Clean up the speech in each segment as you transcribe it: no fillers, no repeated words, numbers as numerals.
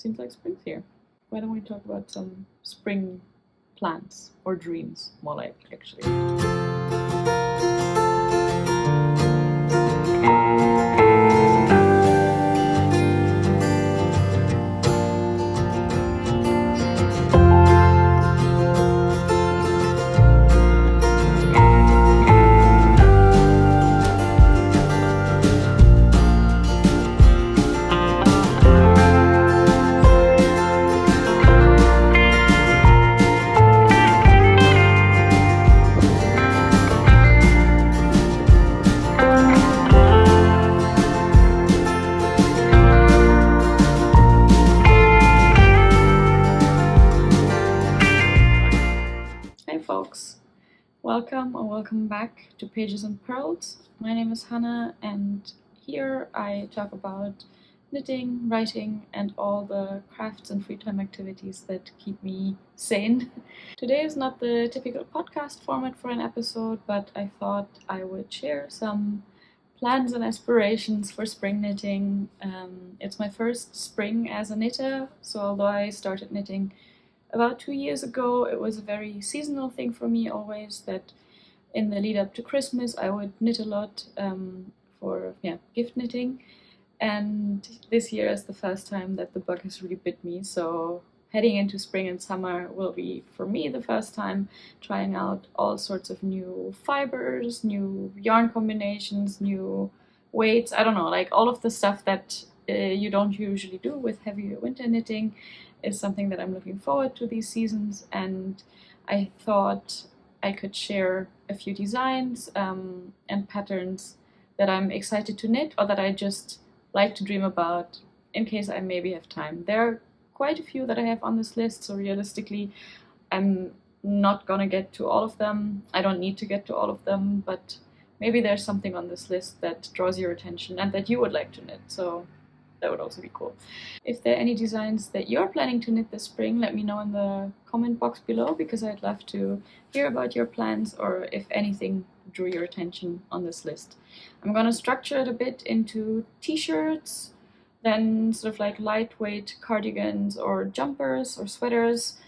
Seems like spring's here. Why don't we talk about some spring plans or dreams, more like, actually. Hey folks, welcome or welcome back to Pages and Pearls. My name is Hannah, and here I talk about knitting, writing, and all the crafts and free time activities that keep me sane. Today is not the typical podcast format for an episode, but I thought I would share some plans and aspirations for spring knitting. It's my first spring as a knitter, so although I started knitting about 2 years ago, it was a very seasonal thing for me always, that in the lead up to Christmas I would knit a lot for gift knitting, and this year is the first time that the bug has really bit me, so heading into spring and summer will be for me the first time trying out all sorts of new fibers, new yarn combinations, new weights, I don't know, like all of the stuff that you don't usually do with heavier winter knitting is something that I'm looking forward to these seasons, and I thought I could share a few designs and patterns that I'm excited to knit or that I just like to dream about in case I maybe have time. There are quite a few that I have on this list, so realistically I'm not gonna get to all of them. I don't need to get to all of them, but maybe there's something on this list that draws your attention and that you would like to knit, so that would also be cool. If there are any designs that you're planning to knit this spring, let me know in the comment box below, because I'd love to hear about your plans or if anything drew your attention on this list. I'm gonna structure it a bit into t-shirts, then sort of like lightweight cardigans or jumpers or sweaters,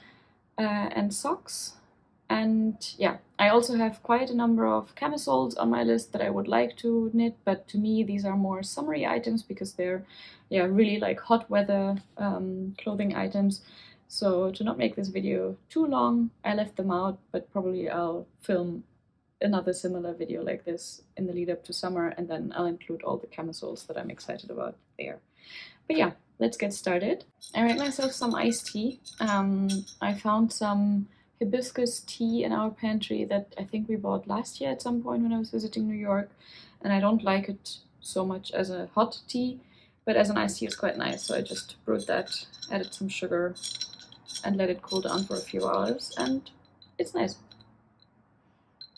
and socks. And yeah, I also have quite a number of camisoles on my list that I would like to knit, but to me these are more summery items because they're really like hot weather clothing items. So to not make this video too long, I left them out, but probably I'll film another similar video like this in the lead up to summer, and then I'll include all the camisoles that I'm excited about there. But yeah, let's get started. I made myself some iced tea. I found some hibiscus tea in our pantry that I think we bought last year at some point when I was visiting New York, and I don't like it so much as a hot tea, but as an iced tea it's quite nice, so I just brewed that, added some sugar, and let it cool down for a few hours, and it's nice.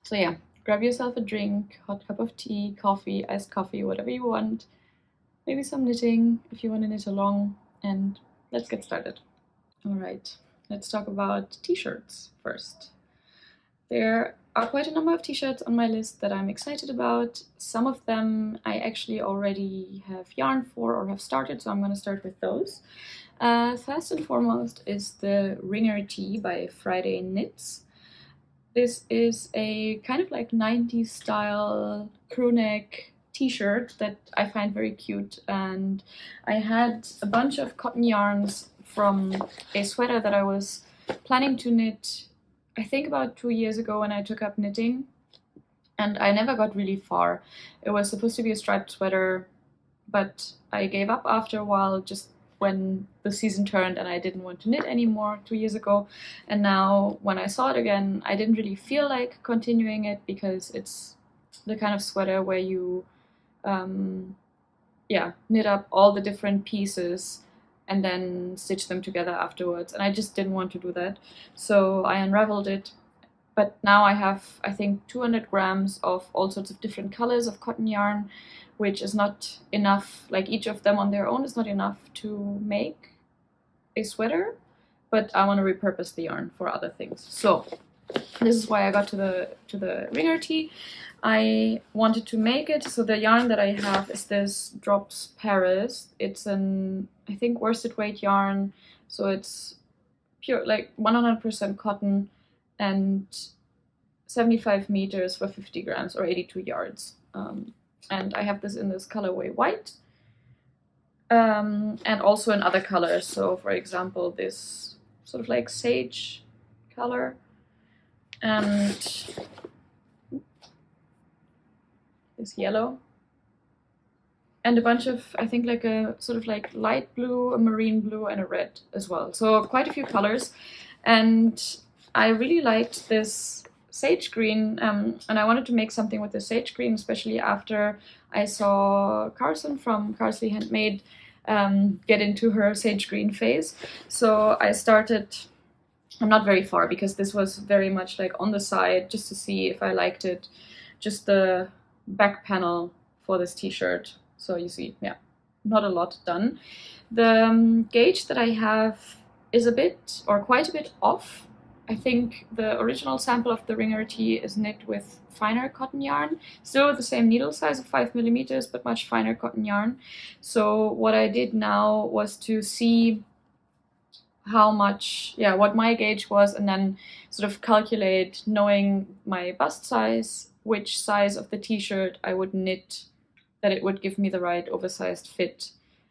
So yeah, grab yourself a drink, hot cup of tea, coffee, iced coffee, whatever you want, maybe some knitting if you want to knit along, and let's get started. Alright. Let's talk about t-shirts first. There are quite a number of t-shirts on my list that I'm excited about. Some of them I actually already have yarn for or have started, so I'm going to start with those. First and foremost is the Ringer Tee by Friday Knits. This is a kind of like 90s style crewneck t-shirt that I find very cute, and I had a bunch of cotton yarns from a sweater that I was planning to knit, I think about 2 years ago when I took up knitting, and I never got really far. It was supposed to be a striped sweater, but I gave up after a while just when the season turned and I didn't want to knit anymore 2 years ago. And now when I saw it again, I didn't really feel like continuing it because it's the kind of sweater where you knit up all the different pieces and then stitch them together afterwards, and I just didn't want to do that, so I unraveled it. But now I have, I think, 200 grams of all sorts of different colors of cotton yarn, which is not enough, like each of them on their own is not enough to make a sweater, but I want to repurpose the yarn for other things. So This is why I got to the ringer tee. I wanted to make it, so the yarn that I have is this Drops Paris. It's an, I think, worsted weight yarn, so it's pure, like 100% cotton, and 75 meters for 50 grams or 82 yards. And I have this in this colorway white, and also in other colors. So for example, this sort of like sage color, and this yellow, and a bunch of, I think, like a sort of like light blue, a marine blue, and a red as well. So quite a few colors. And I really liked this sage green, and I wanted to make something with the sage green, especially after I saw Carson from Carsley Handmade get into her sage green phase. So I started, I'm not very far because this was very much like on the side just to see if I liked it, just the back panel for this t-shirt. So you see, yeah, not a lot done. The gauge that I have is a bit, or quite a bit off. I think the original sample of the ringer tee is knit with finer cotton yarn, still the same needle size of 5 millimeters, but much finer cotton yarn. So what I did now was to see how much, yeah, what my gauge was, and then sort of calculate, knowing my bust size, which size of the t-shirt I would knit that it would give me the right oversized fit.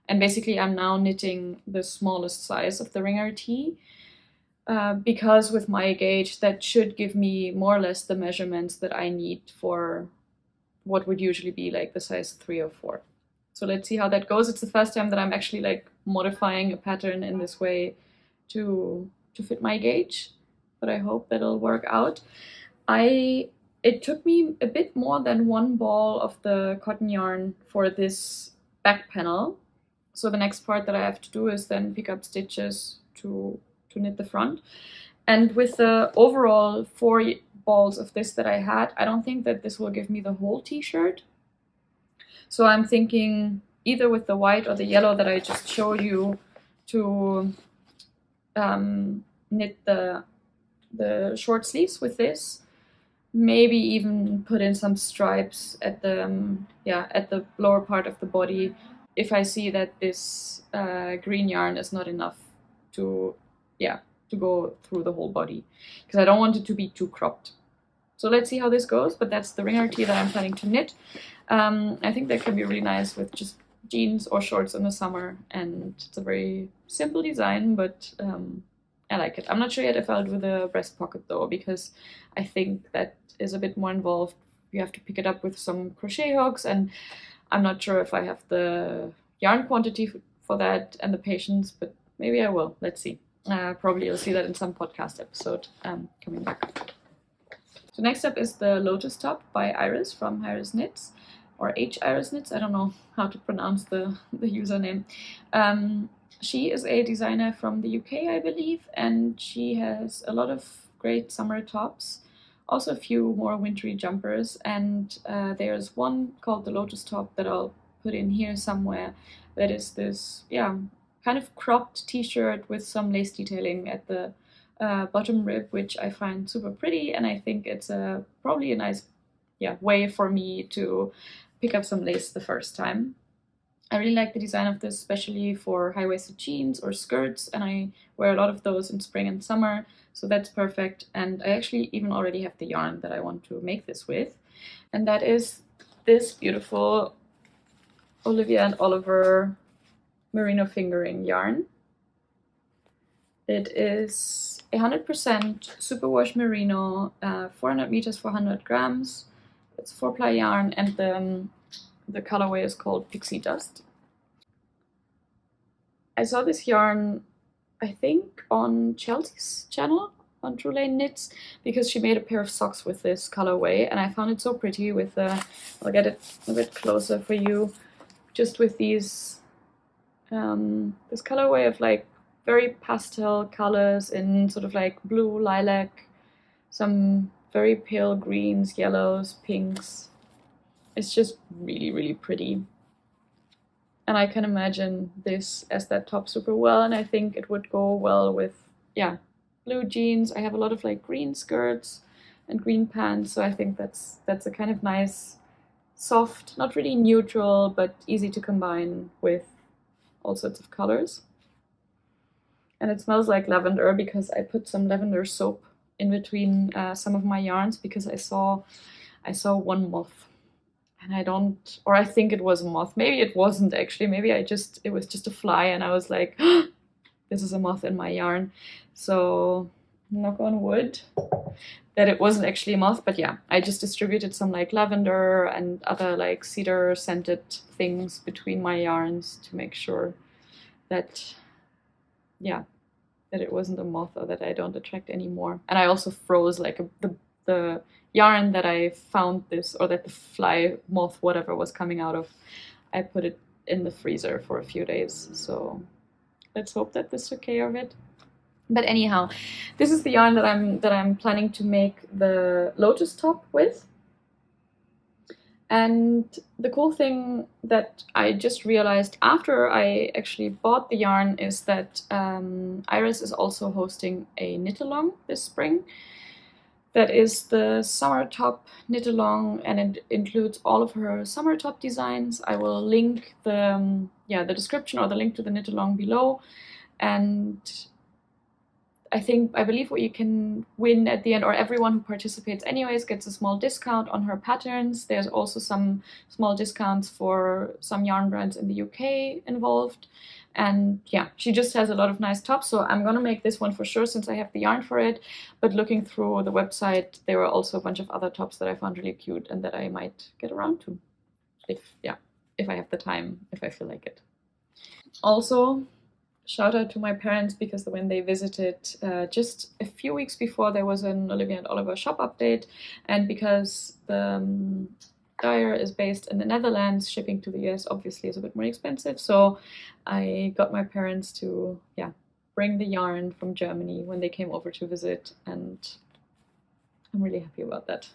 And basically I'm now knitting the smallest size of the ringer tee, because with my gauge that should give me more or less the measurements that I need for what would usually be like the size 3 or 4. So let's see how that goes. It's the first time that I'm actually like modifying a pattern in this way to fit my gauge, but I hope that'll work out. It took me a bit more than one ball of the cotton yarn for this back panel. So the next part that I have to do is then pick up stitches to knit the front. And with the overall 4 balls of this that I had, I don't think that this will give me the whole t-shirt. So I'm thinking either with the white or the yellow that I just showed you to knit the short sleeves with this. Maybe even put in some stripes at the at the lower part of the body if I see that this green yarn is not enough to go through the whole body, because I don't want it to be too cropped. So let's see how this goes, but that's the ringer tee that I'm planning to knit. I think that can be really nice with just jeans or shorts in the summer, and it's a very simple design, but I like it. I'm not sure yet if I'll do the breast pocket though, because I think that is a bit more involved. You have to pick it up with some crochet hooks, and I'm not sure if I have the yarn quantity for that and the patience, but maybe I will. Let's see. Probably you'll see that in some podcast episode coming back. So next up is the Lotus top by Iris from Iris Knits, or H Iris Knits. I don't know how to pronounce the username. She is a designer from the UK, I believe, and she has a lot of great summer tops, also a few more wintry jumpers, and there's one called the Lotus top that I'll put in here somewhere, that is this, kind of cropped t-shirt with some lace detailing at the bottom rib, which I find super pretty, and I think it's probably a nice way for me to pick up some lace the first time. I really like the design of this, especially for high-waisted jeans or skirts, and I wear a lot of those in spring and summer, so that's perfect. And I actually even already have the yarn that I want to make this with, and that is this beautiful Olivia and Oliver merino fingering yarn. It is 100% superwash merino, 400 meters, 400 grams. It's 4-ply yarn, and the colorway is called Pixie Dust. I saw this yarn, I think, on Chelsea's channel, on True Lane Knits, because she made a pair of socks with this colorway, and I found it so pretty with I'll get it a bit closer for you, just with these, this colorway of like very pastel colors in sort of like blue, lilac, some very pale greens, yellows, pinks. It's just really, really pretty. And I can imagine this as that top super well, and I think it would go well with, blue jeans. I have a lot of like green skirts and green pants, so I think that's a kind of nice, soft, not really neutral, but easy to combine with all sorts of colors. And it smells like lavender because I put some lavender soap in between some of my yarns because I saw one moth, and I think it was a moth. Maybe it wasn't actually. Maybe it was just a fly, and I was like, this is a moth in my yarn. So knock on wood that it wasn't actually a moth. But yeah, I just distributed some like lavender and other like cedar scented things between my yarns to make sure that, yeah, that it wasn't a moth or that I don't attract any more. And I also froze like the yarn that I found this, or that the fly moth whatever was coming out of, I put it in the freezer for a few days. So let's hope that this took care of it. But anyhow, this is the yarn that I'm planning to make the Lotus top with. And the cool thing that I just realized after I actually bought the yarn is that Iris is also hosting a knit-along this spring. That is the summer top knit-along, and it includes all of her summer top designs. I will link the description or the link to the knit-along below. And I believe what you can win at the end, or everyone who participates anyways, gets a small discount on her patterns. There's also some small discounts for some yarn brands in the UK involved. And yeah, she just has a lot of nice tops. So I'm gonna make this one for sure since I have the yarn for it. But looking through the website, there were also a bunch of other tops that I found really cute and that I might get around to. If I have the time, if I feel like it. Also, shout out to my parents because when they visited just a few weeks before, there was an Olivia and Oliver shop update, and because the dyer is based in the Netherlands, shipping to the US obviously is a bit more expensive, so I got my parents to bring the yarn from Germany when they came over to visit, and I'm really happy about that.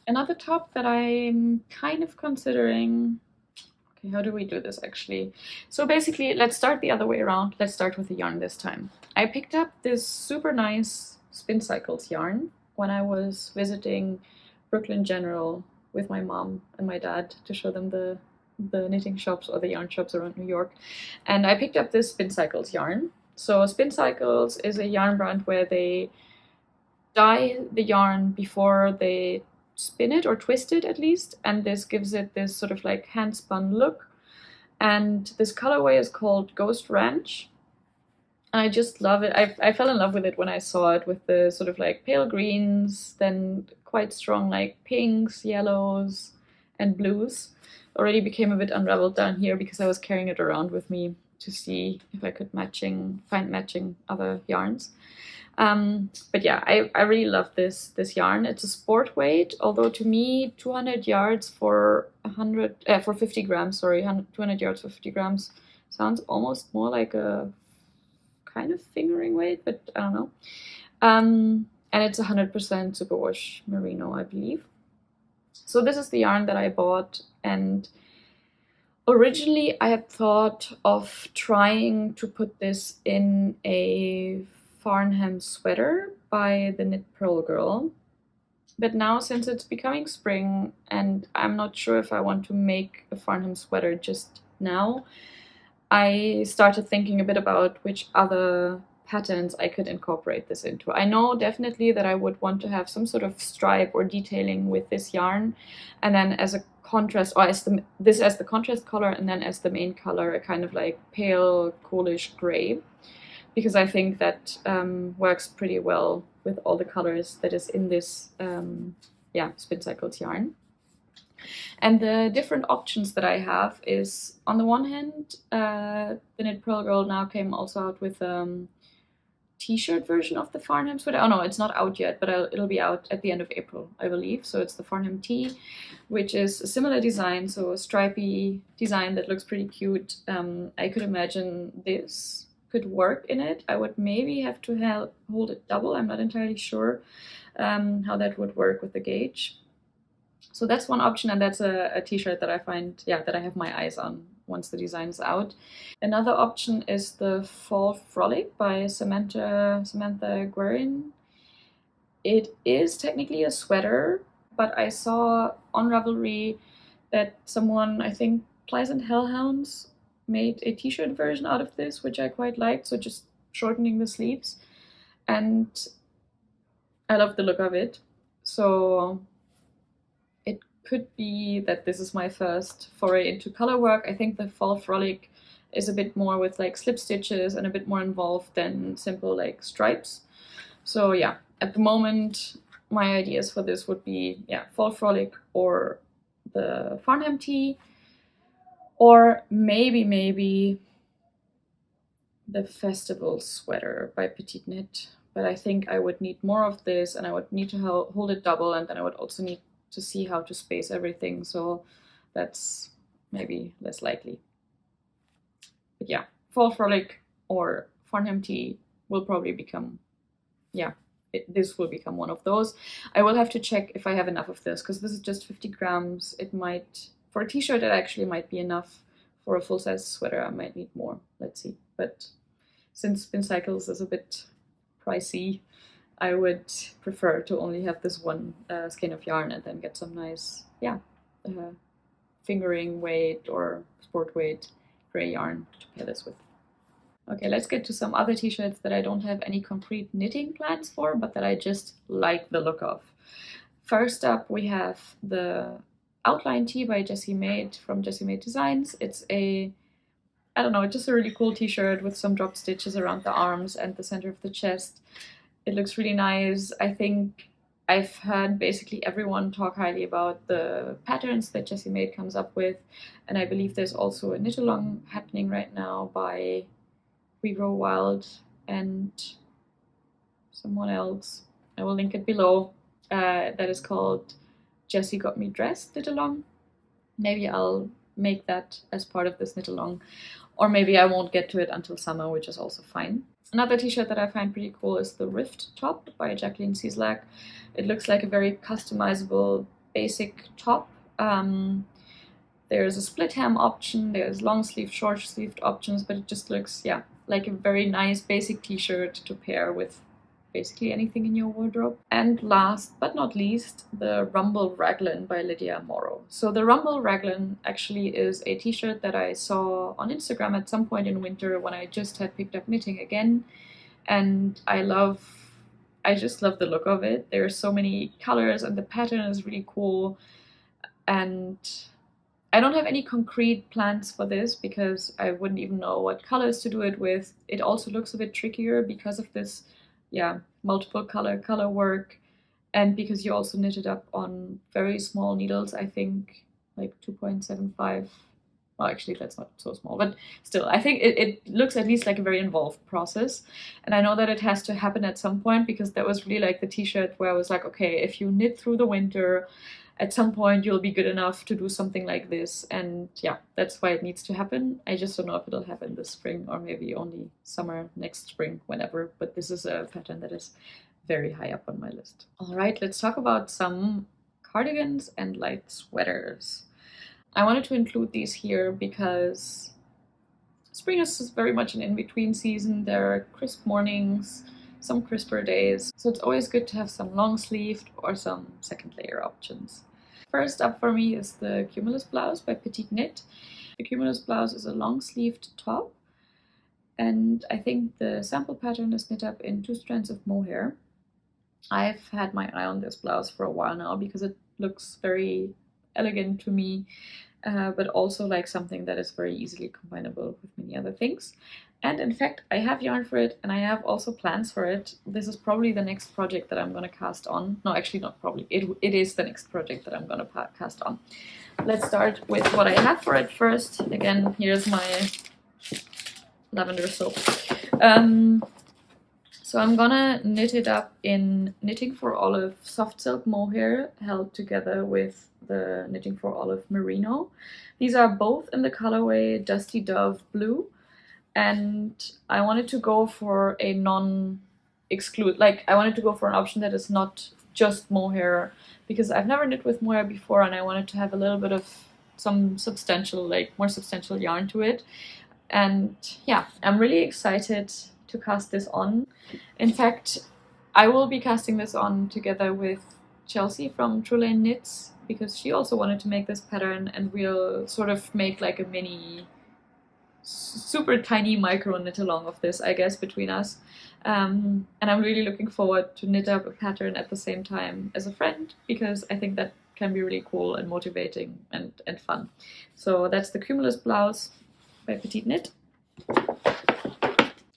Another top that I'm kind of considering. Okay, how do we do this actually? So basically, let's start the other way around. Let's start with the yarn this time. I picked up this super nice Spin Cycles yarn when I was visiting Brooklyn General with my mom and my dad to show them the knitting shops or the yarn shops around New York. And I picked up this Spin Cycles yarn. So Spin Cycles is a yarn brand where they dye the yarn before they spin it, or twist it at least, and this gives it this sort of like hand spun look. And this colorway is called Ghost Ranch. I just love it. I fell in love with it when I saw it, with the sort of like pale greens, then quite strong like pinks, yellows, and blues. Already became a bit unraveled down here because I was carrying it around with me to see if I could find matching other yarns. But yeah, I really love this yarn. It's a sport weight, although to me 200 yards for 50 grams, sorry, 200 yards for 50 grams sounds almost more like a kind of fingering weight, but I don't know. And it's 100% superwash merino, I believe. So this is the yarn that I bought, and originally I had thought of trying to put this in a Farnham sweater by the Knit Pearl Girl, but now since it's becoming spring and I'm not sure if I want to make a Farnham sweater just now, I started thinking a bit about which other patterns I could incorporate this into. I know definitely that I would want to have some sort of stripe or detailing with this yarn, and then as a contrast, or as the contrast color, and then as the main color a kind of like pale coolish gray, because I think that works pretty well with all the colors that is in this Spin Cycles yarn. And the different options that I have is, on the one hand, the Knit Pearl Girl now came also out with t-shirt version of the Farnham sweater. Oh no, it's not out yet, but it'll be out at the end of April, I believe. So it's the Farnham tee, which is a similar design, so a stripy design that looks pretty cute. I could imagine this could work in it. I would maybe have to hold it double. I'm not entirely sure how that would work with the gauge. So that's one option, and that's a t-shirt that I find, that I have my eyes on once the design is out. Another option is the Fall Frolic by Samantha Guerin. It is technically a sweater, but I saw on Ravelry that someone, I think Pleasant Hellhounds, made a t-shirt version out of this, which I quite liked, so just shortening the sleeves. And I love the look of it. So it could be that this is my first foray into color work. I think the Fall Frolic is a bit more with like slip stitches and a bit more involved than simple like stripes. So yeah, at the moment, my ideas for this would be, yeah, Fall Frolic or the Farnham tee, or maybe the Festival Sweater by Petite Knit. But I think I would need more of this, and I would need to hold it double, and then I would also need to see how to space everything, so that's maybe less likely. But yeah, Fall Frolic or Farnham tee will probably become, yeah, this will become one of those. I will have to check if I have enough of this, because this is just 50 grams. It might, for a t-shirt, it actually might be enough. For a full-size sweater, I might need more. Let's see. But since Spin Cycles is a bit pricey, I would prefer to only have this one skein of yarn and then get some nice, yeah, fingering weight or sport weight gray yarn to pair this with. Okay, let's get to some other t-shirts that I don't have any concrete knitting plans for, but that I just like the look of. First up, we have the Outline tee by Jessie Maid from Jessie Maid Designs. It's a, I don't know, just a really cool t-shirt with some drop stitches around the arms and the center of the chest. It looks really nice. I think I've heard basically everyone talk highly about the patterns that Jessie Maid comes up with, and I believe there's also a knit-along happening right now by We Grow Wild and someone else. I will link it below. That is called Jessie Got Me Dressed Knit Along. Maybe I'll make that as part of this knit along, or maybe I won't get to it until summer, which is also fine. Another t-shirt that I find pretty cool is the Rift top by Jacqueline Cieslak. It looks like a very customizable basic top. There's a split hem option, there's long sleeve, short sleeved options, but it just looks, yeah, like a very nice basic t-shirt to pair with basically anything in your wardrobe. And last but not least, the Rumble Raglan by Lydia Morrow. So the Rumble Raglan actually is a t-shirt that I saw on Instagram at some point in winter when I just had picked up knitting again, and I just love the look of it. There are so many colors and the pattern is really cool, and I don't have any concrete plans for this because I wouldn't even know what colors to do it with. It also looks a bit trickier because of this, yeah, multiple color work, and because you also knit it up on very small needles, I think like 2.75. Well, actually that's not so small, but still, I think it looks at least like a very involved process. And I know that it has to happen at some point, because that was really like the t-shirt where I was like, okay, if you knit through the winter, at some point you'll be good enough to do something like this. And yeah, that's why it needs to happen. I just don't know if it'll happen this spring or maybe only summer next spring, whenever. But this is a pattern that is very high up on my list. All right, let's talk about some cardigans and light sweaters. I wanted to include these here because spring is very much an in-between season. There are crisp mornings, some crisper days, so it's always good to have some long sleeved or some second layer options. First up for me is the Cumulus blouse by Petite Knit. The Cumulus blouse is a long sleeved top, and I think the sample pattern is knit up in 2 strands of mohair. I've had my eye on this blouse for a while now because it looks very elegant to me, but also like something that is very easily combinable with many other things. And in fact, I have yarn for it, and I have also plans for it. This is probably the next project that I'm going to cast on. No, actually not probably. It is the next project that I'm going to cast on. Let's start with what I have for it first. Again, here's my lavender soap. So I'm gonna knit it up in Knitting for Olive soft silk mohair held together with the Knitting for Olive merino. These are both in the colorway Dusty Dove Blue, and I wanted to go for a I wanted to go for an option that is not just mohair, because I've never knit with mohair before, and I wanted to have a little bit of some substantial, like more substantial yarn to it. And yeah, I'm really excited to cast this on. In fact, I will be casting this on together with Chelsea from True Lane Knits, because she also wanted to make this pattern, and we'll sort of make like a mini super tiny micro knit along of this, I guess, between us. And I'm really looking forward to knit up a pattern at the same time as a friend, because I think that can be really cool and motivating and fun. So that's the Cumulus blouse by Petite Knit.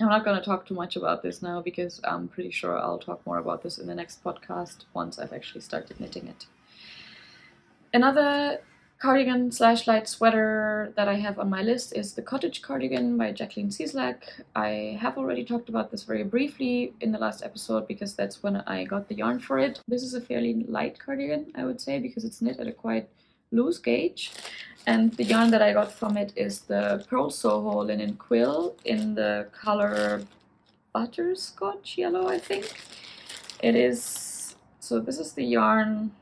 I'm not going to talk too much about this now, because I'm pretty sure I'll talk more about this in the next podcast once I've actually started knitting it. Another cardigan / light sweater that I have on my list is the Cottage Cardigan by Jacqueline Cieslak. I have already talked about this very briefly in the last episode, because that's when I got the yarn for it. This is a fairly light cardigan, I would say, because it's knit at a quite loose gauge. And the yarn that I got from it is the Pearl Soho linen quill in the color butterscotch yellow, I think. It is, so this is the yarn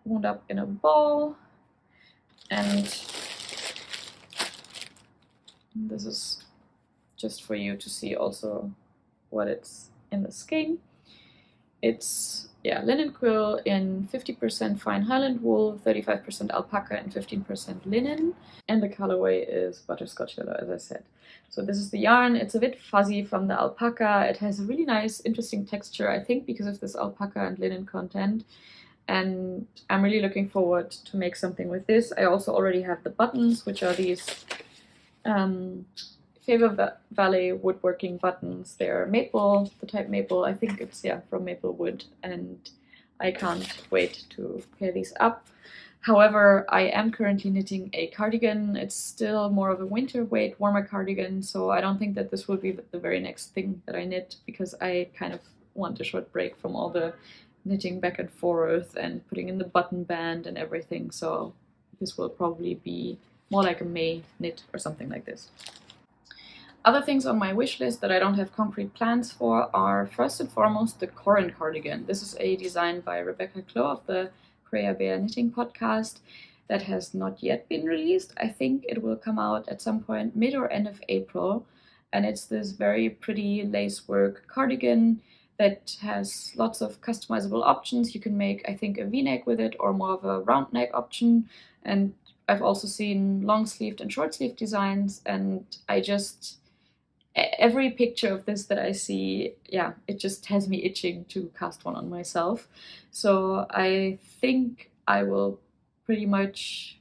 wound up in a ball, and this is just for you to see also what it's in the skein. It's linen quill in 50% fine Highland wool, 35% alpaca, and 15% linen. And the colorway is butterscotch yellow, as I said. So this is the yarn. It's a bit fuzzy from the alpaca. It has a really nice, interesting texture, I think, because of this alpaca and linen content. And I'm really looking forward to make something with this. I also already have the buttons, which are these Favor Valley woodworking buttons. They're maple, the type maple. I think it's, from maple wood, and I can't wait to pair these up. However, I am currently knitting a cardigan. It's still more of a winter weight, warmer cardigan, so I don't think that this will be the very next thing that I knit, because I kind of want a short break from all the knitting back and forth and putting in the button band and everything. So this will probably be more like a May knit or something like this. Other things on my wish list that I don't have concrete plans for are, first and foremost, the Corin cardigan. This is a design by Rebecca Clow of the Freya Bear Knitting podcast that has not yet been released. I think it will come out at some point mid or end of April, and it's this very pretty lacework cardigan that has lots of customizable options. You can make, I think, a V-neck with it, or more of a round neck option, and I've also seen long sleeved and short sleeved designs, and every picture of this that I see, it just has me itching to cast one on myself. So I think I will pretty much,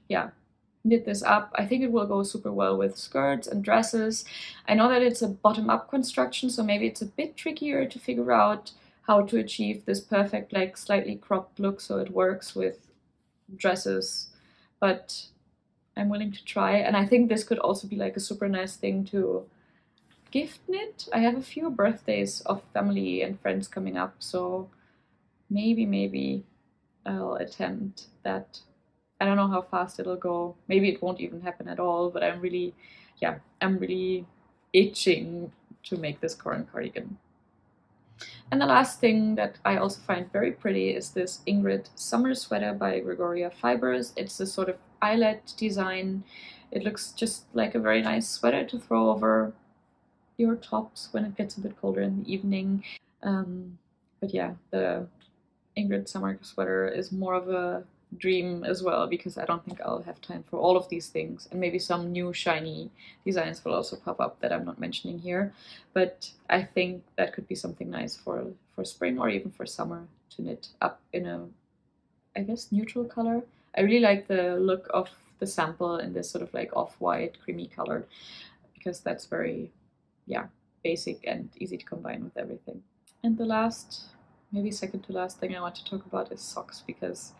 knit this up. I think it will go super well with skirts and dresses. I know that it's a bottom-up construction, so maybe it's a bit trickier to figure out how to achieve this perfect, like, slightly cropped look so it works with dresses, but I'm willing to try. And I think this could also be like a super nice thing to gift knit. I have a few birthdays of family and friends coming up, so maybe I'll attempt that. I don't know how fast it'll go. Maybe it won't even happen at all, but I'm really itching to make this Corin cardigan. And the last thing that I also find very pretty is this Ingrid summer sweater by Gregoria Fibers. It's a sort of eyelet design. It looks just like a very nice sweater to throw over your tops when it gets a bit colder in the evening. But the Ingrid summer sweater is more of a dream as well, because I don't think I'll have time for all of these things, and maybe some new shiny designs will also pop up that I'm not mentioning here, but I think that could be something nice for spring or even for summer to knit up in a, I guess, neutral color. I really like the look of the sample in this sort of like off-white creamy color, because that's very basic and easy to combine with everything. And the last, maybe second to last thing I want to talk about is socks, because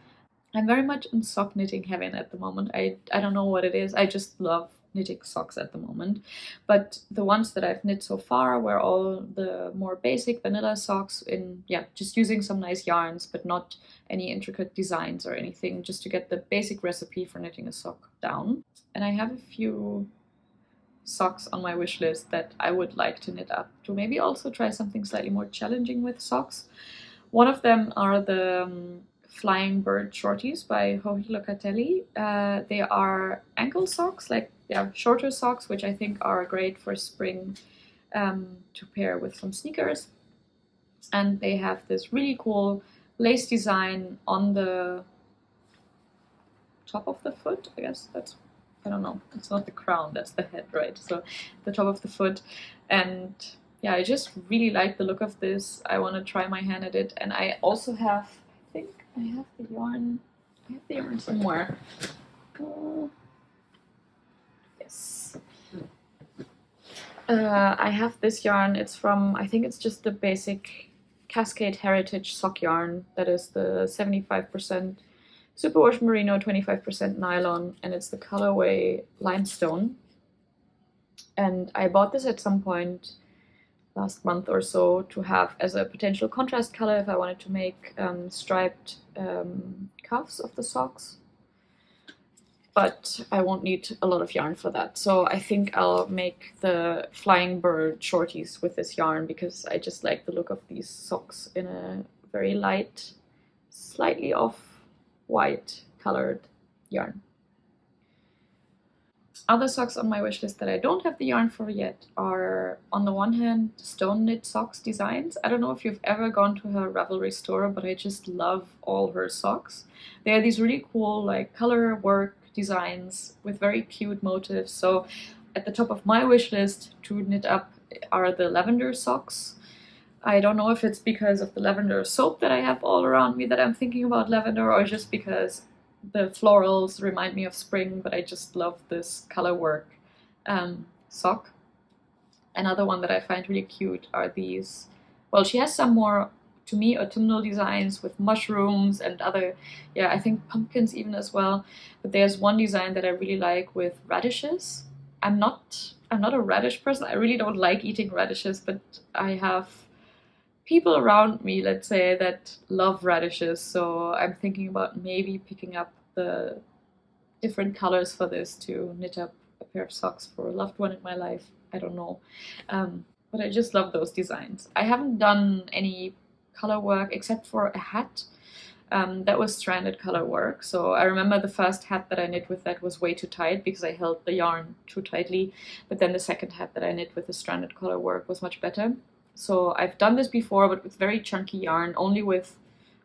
I'm very much in sock knitting heaven at the moment. I don't know what it is. I just love knitting socks at the moment. But the ones that I've knit so far were all the more basic vanilla socks in, just using some nice yarns, but not any intricate designs or anything, just to get the basic recipe for knitting a sock down. And I have a few socks on my wish list that I would like to knit up, to maybe also try something slightly more challenging with socks. One of them are the Flying Bird shorties by Joji Locatelli. They are ankle socks, like they are shorter socks, which I think are great for spring to pair with some sneakers. And they have this really cool lace design on the top of the foot. I guess that's, I don't know, it's not the crown, that's the head, right? So the top of the foot. And yeah, I just really like the look of this. I want to try my hand at it. And I also have, I think I have the yarn. I have the yarn somewhere. Yes. I have this yarn. It's from, I think it's just the basic Cascade Heritage sock yarn. That is the 75% superwash merino, 25% nylon, and it's the colorway limestone. And I bought this at some point last month or so to have as a potential contrast color if I wanted to make striped cuffs of the socks. But I won't need a lot of yarn for that. So I think I'll make the Flying Bird shorties with this yarn because I just like the look of these socks in a very light, slightly off-white colored yarn. Other socks on my wish list that I don't have the yarn for yet are, on the one hand, stone knit socks designs. I don't know if you've ever gone to her Ravelry store, but I just love all her socks. They are these really cool like color work designs with very cute motifs. So at the top of my wish list to knit up are the lavender socks. I don't know if it's because of the lavender soap that I have all around me that I'm thinking about lavender, or just because the florals remind me of spring, but I just love this color work sock. Another one that I find really cute are these, well, she has some more, to me, autumnal designs with mushrooms and other, yeah, I think pumpkins even as well. But there's one design that I really like with radishes. I'm not a radish person. I really don't like eating radishes, but I have people around me, let's say, that love radishes, so I'm thinking about maybe picking up the different colors for this to knit up a pair of socks for a loved one in my life. I don't know. But I just love those designs. I haven't done any color work except for a hat. That was stranded color work. So I remember the first hat that I knit with that was way too tight because I held the yarn too tightly. But then the second hat that I knit with the stranded color work was much better. So I've done this before, but with very chunky yarn, only with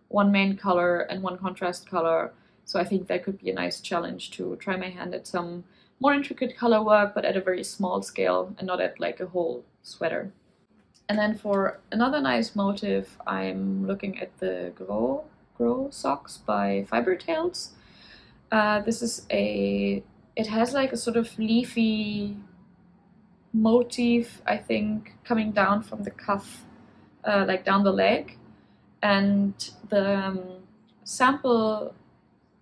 one main color and one contrast color. So I think that could be a nice challenge to try my hand at some more intricate color work, but at a very small scale and not at like a whole sweater. And then for another nice motif, I'm looking at the Grow socks by Fiber Tales. This is it has like a sort of leafy motif, I think, coming down from the cuff, like down the leg, and the sample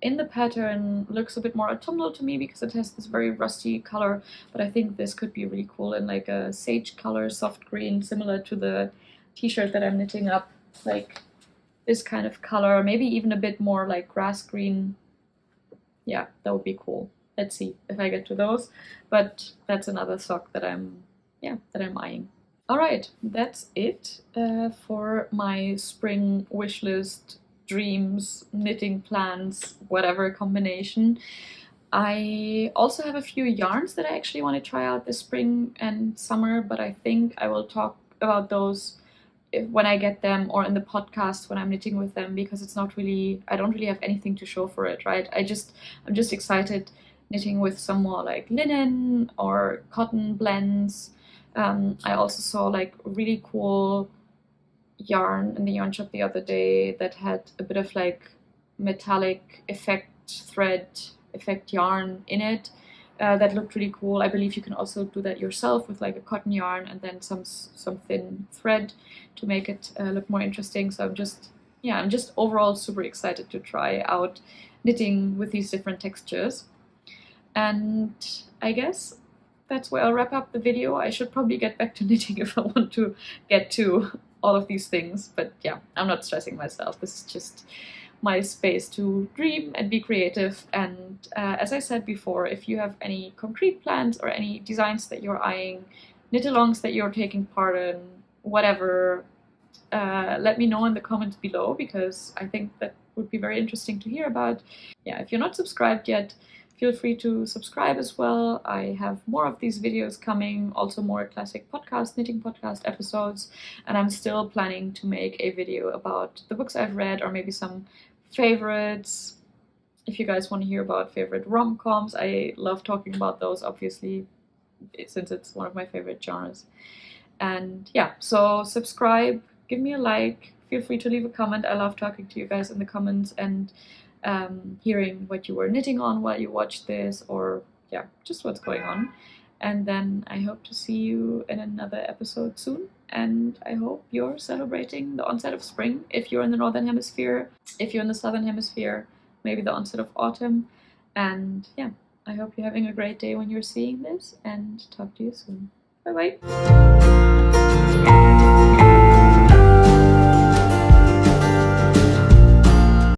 in the pattern looks a bit more autumnal to me because it has this very rusty color, but I think this could be really cool in like a sage color, soft green, similar to the t-shirt that I'm knitting up, like this kind of color, maybe even a bit more like grass green. Yeah, that would be cool. Let's see if I get to those, but that's another sock that I'm eyeing. All right, that's it for my spring wish list, dreams, knitting plans, whatever combination. I also have a few yarns that I actually want to try out this spring and summer, but I think I will talk about those when I get them or in the podcast when I'm knitting with them, because it's not really, I don't really have anything to show for it, right? I'm just excited knitting with some more like linen or cotton blends. I also saw like really cool yarn in the yarn shop the other day that had a bit of like metallic effect yarn in it that looked really cool. I believe you can also do that yourself with like a cotton yarn and then some thin thread to make it look more interesting. So I'm just overall super excited to try out knitting with these different textures. And I guess that's where I'll wrap up the video. I should probably get back to knitting if I want to get to all of these things, but yeah, I'm not stressing myself. This is just my space to dream and be creative. And as I said before, if you have any concrete plans or any designs that you're eyeing, knit-alongs that you're taking part in, whatever, let me know in the comments below, because I think that would be very interesting to hear about. Yeah, if you're not subscribed yet, feel free to subscribe as well. I have more of these videos coming, also more classic knitting podcast episodes, and I'm still planning to make a video about the books I've read, or maybe some favorites. If you guys want to hear about favorite rom-coms, I love talking about those, obviously, since it's one of my favorite genres. And yeah, so subscribe, give me a like, feel free to leave a comment. I love talking to you guys in the comments and hearing what you were knitting on while you watched this, or yeah, just what's going on. And then I hope to see you in another episode soon. And I hope you're celebrating the onset of spring if you're in the Northern Hemisphere. If you're in the Southern Hemisphere, maybe the onset of autumn. And yeah, I hope you're having a great day when you're seeing this, and talk to you soon. Bye bye.